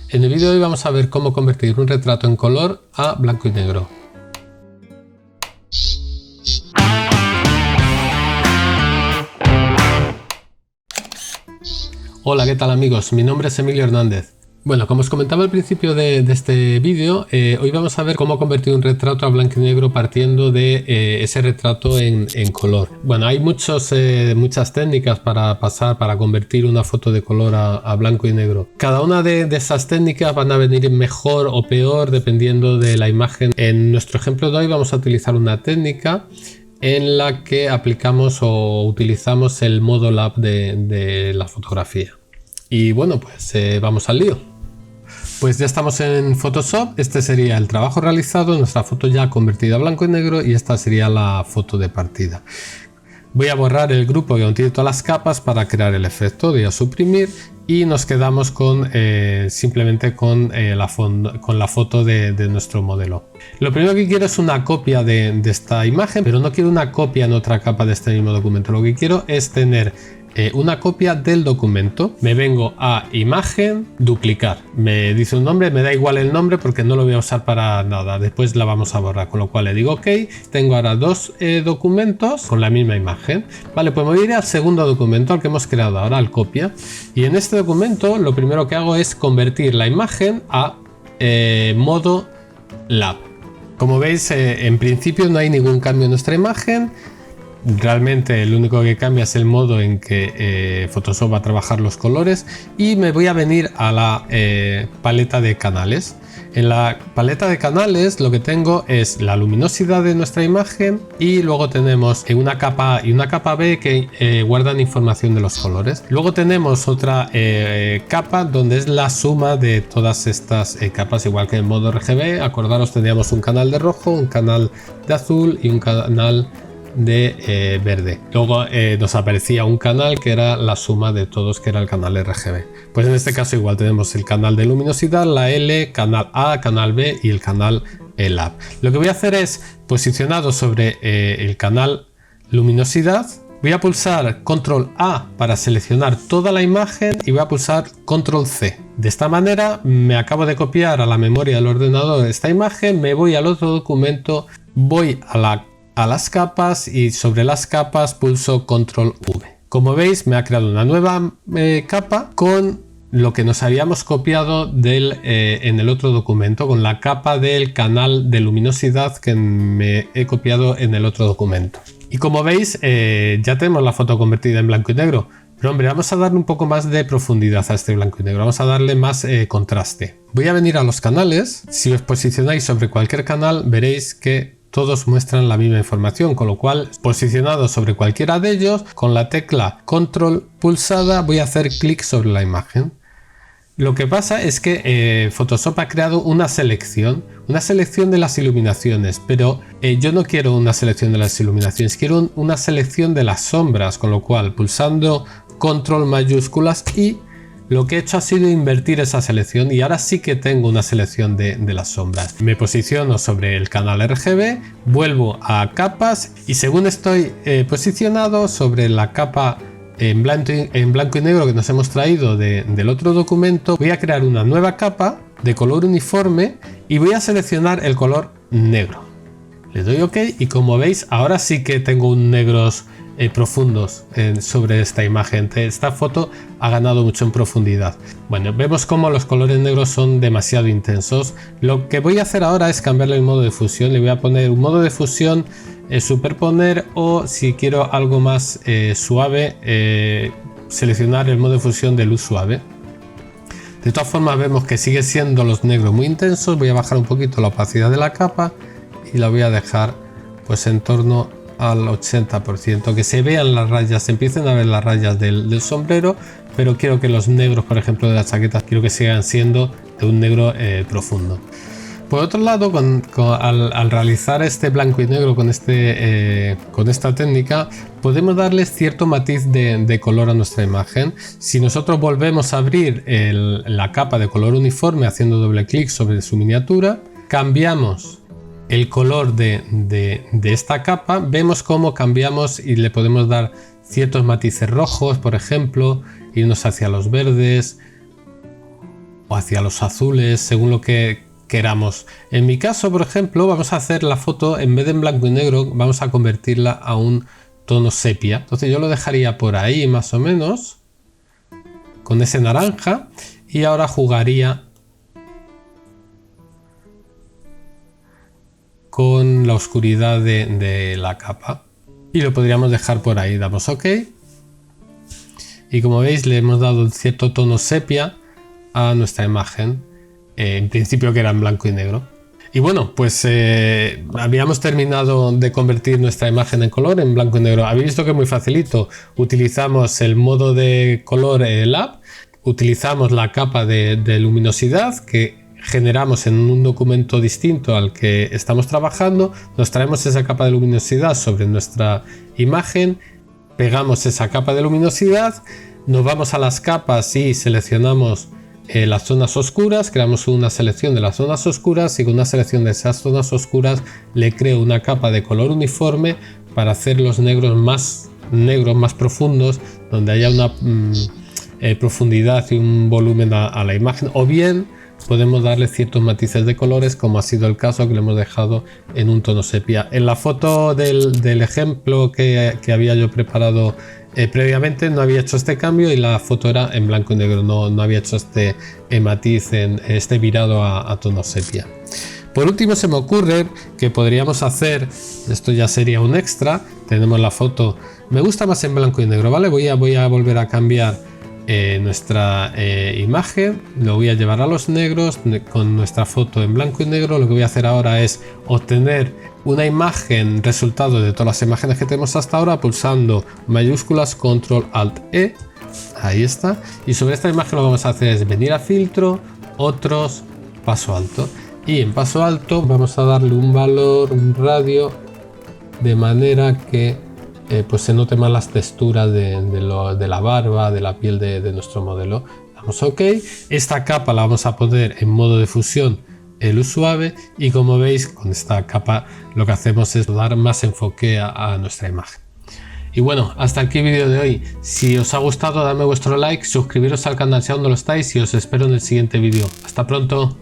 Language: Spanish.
En el vídeo de hoy vamos a ver cómo convertir un retrato en color a blanco y negro. Hola, ¿qué tal amigos? Mi nombre es Emilio Hernández. Bueno, como os comentaba al principio de este vídeo, hoy vamos a ver cómo convertir un retrato a blanco y negro partiendo de ese retrato en color. Bueno, hay muchas técnicas para convertir una foto de color a blanco y negro. Cada una de esas técnicas van a venir mejor o peor dependiendo de la imagen. En nuestro ejemplo de hoy vamos a utilizar una técnica en la que aplicamos o utilizamos el modo lab de la fotografía. Y bueno, pues vamos al lío. Pues ya estamos en Photoshop. Este sería el trabajo realizado, nuestra foto ya convertida a blanco y negro, y esta sería la foto de partida. Voy a borrar el grupo que contiene todas las capas para crear el efecto. Voy a suprimir y nos quedamos con simplemente con la foto de nuestro modelo. Lo primero que quiero es una copia de esta imagen, pero no quiero una copia en otra capa de este mismo documento. Lo que quiero es tener una copia del documento. Me vengo a imagen, duplicar, me dice un nombre, me da igual el nombre porque no lo voy a usar para nada, después la vamos a borrar, con lo cual le digo ok. Tengo ahora dos documentos con la misma imagen. Vale, pues me voy a ir al segundo documento, al que hemos creado ahora, al copia, y en este documento lo primero que hago es convertir la imagen a modo lab. Como veis, en principio no hay ningún cambio en nuestra imagen. Realmente lo único que cambia es el modo en que Photoshop va a trabajar los colores, y me voy a venir a la paleta de canales. En la paleta de canales lo que tengo es la luminosidad de nuestra imagen, y luego tenemos una capa A y una capa B que guardan información de los colores. Luego tenemos otra capa donde es la suma de todas estas capas, igual que en modo RGB. Acordaros, teníamos un canal de rojo, un canal de azul y un canal de verde. Luego nos aparecía un canal que era la suma de todos, que era el canal RGB. Pues en este caso igual tenemos el canal de luminosidad, la L, canal A, canal B y el canal lab. Lo que voy a hacer es, posicionado sobre el canal luminosidad, voy a pulsar control A para seleccionar toda la imagen y voy a pulsar control C. De esta manera me acabo de copiar a la memoria del ordenador esta imagen, me voy al otro documento, voy a las capas y sobre las capas pulso control V. Como veis, me ha creado una nueva capa con lo que nos habíamos copiado en el otro documento, con la capa del canal de luminosidad que me he copiado en el otro documento. Y como veis, ya tenemos la foto convertida en blanco y negro. Pero hombre, vamos a darle un poco más de profundidad a este blanco y negro, vamos a darle más contraste. Voy a venir a los canales. Si os posicionáis sobre cualquier canal, veréis que todos muestran la misma información, con lo cual, posicionado sobre cualquiera de ellos, con la tecla control pulsada voy a hacer clic sobre la imagen. Lo que pasa es que Photoshop ha creado una selección de las iluminaciones, pero yo no quiero una selección de las iluminaciones, quiero una selección de las sombras, con lo cual, pulsando control mayúsculas y lo que he hecho ha sido invertir esa selección, y ahora sí que tengo una selección de las sombras. Me posiciono sobre el canal RGB, vuelvo a capas, y según estoy posicionado sobre la capa en blanco y negro que nos hemos traído del otro documento, voy a crear una nueva capa de color uniforme y voy a seleccionar el color negro. Le doy OK y como veis ahora sí que tengo un negros profundos sobre esta imagen. Esta foto ha ganado mucho en profundidad. Bueno, vemos como los colores negros son demasiado intensos. Lo que voy a hacer ahora es cambiarle el modo de fusión. Le voy a poner un modo de fusión superponer, o si quiero algo más suave, seleccionar el modo de fusión de luz suave. De todas formas vemos que sigue siendo los negros muy intensos. Voy a bajar un poquito la opacidad de la capa y la voy a dejar pues en torno al 80%, que se vean las rayas, se empiecen a ver las rayas del sombrero, pero quiero que los negros, por ejemplo, de las chaquetas, quiero que sigan siendo de un negro profundo. Por otro lado, al realizar este blanco y negro con esta técnica, podemos darle cierto matiz de color a nuestra imagen. Si nosotros volvemos a abrir la capa de color uniforme haciendo doble clic sobre su miniatura, cambiamos el color de esta capa, vemos cómo cambiamos y le podemos dar ciertos matices rojos, por ejemplo, irnos hacia los verdes, o hacia los azules, según lo que queramos. En mi caso, por ejemplo, vamos a hacer la foto, en vez de en blanco y negro, vamos a convertirla a un tono sepia. Entonces yo lo dejaría por ahí más o menos, con ese naranja, y ahora jugaría con la oscuridad de la capa y lo podríamos dejar por ahí. Damos OK y como veis le hemos dado un cierto tono sepia a nuestra imagen, en principio que era en blanco y negro. Y bueno, pues habíamos terminado de convertir nuestra imagen en color, en blanco y negro. Habéis visto que es muy facilito. Utilizamos el modo de color lab, utilizamos la capa de luminosidad que generamos en un documento distinto al que estamos trabajando, nos traemos esa capa de luminosidad sobre nuestra imagen, pegamos esa capa de luminosidad, nos vamos a las capas y seleccionamos las zonas oscuras, creamos una selección de las zonas oscuras y con una selección de esas zonas oscuras le creo una capa de color uniforme para hacer los negros más profundos, donde haya una profundidad y un volumen a la imagen, o bien podemos darle ciertos matices de colores, como ha sido el caso que le hemos dejado en un tono sepia. En la foto del ejemplo que había yo preparado previamente no había hecho este cambio y la foto era en blanco y negro, no había hecho este matiz, este virado a tono sepia. Por último se me ocurre que podríamos hacer, esto ya sería un extra, tenemos la foto, me gusta más en blanco y negro, ¿vale? Voy a volver a cambiar nuestra imagen, lo voy a llevar a los negros con nuestra foto en blanco y negro. Lo que voy a hacer ahora es obtener una imagen resultado de todas las imágenes que tenemos hasta ahora pulsando mayúsculas Control Alt E, ahí está, y sobre esta imagen lo que vamos a hacer es venir a filtro, otros, paso alto, y en paso alto vamos a darle un valor, un radio, de manera que pues se note más las texturas de la barba, de la piel de nuestro modelo. Damos OK, esta capa la vamos a poner en modo de fusión, luz suave, y como veis con esta capa lo que hacemos es dar más enfoque a nuestra imagen. Y bueno, hasta aquí el vídeo de hoy. Si os ha gustado, dadme vuestro like, suscribiros al canal si aún no lo estáis y os espero en el siguiente vídeo. Hasta pronto.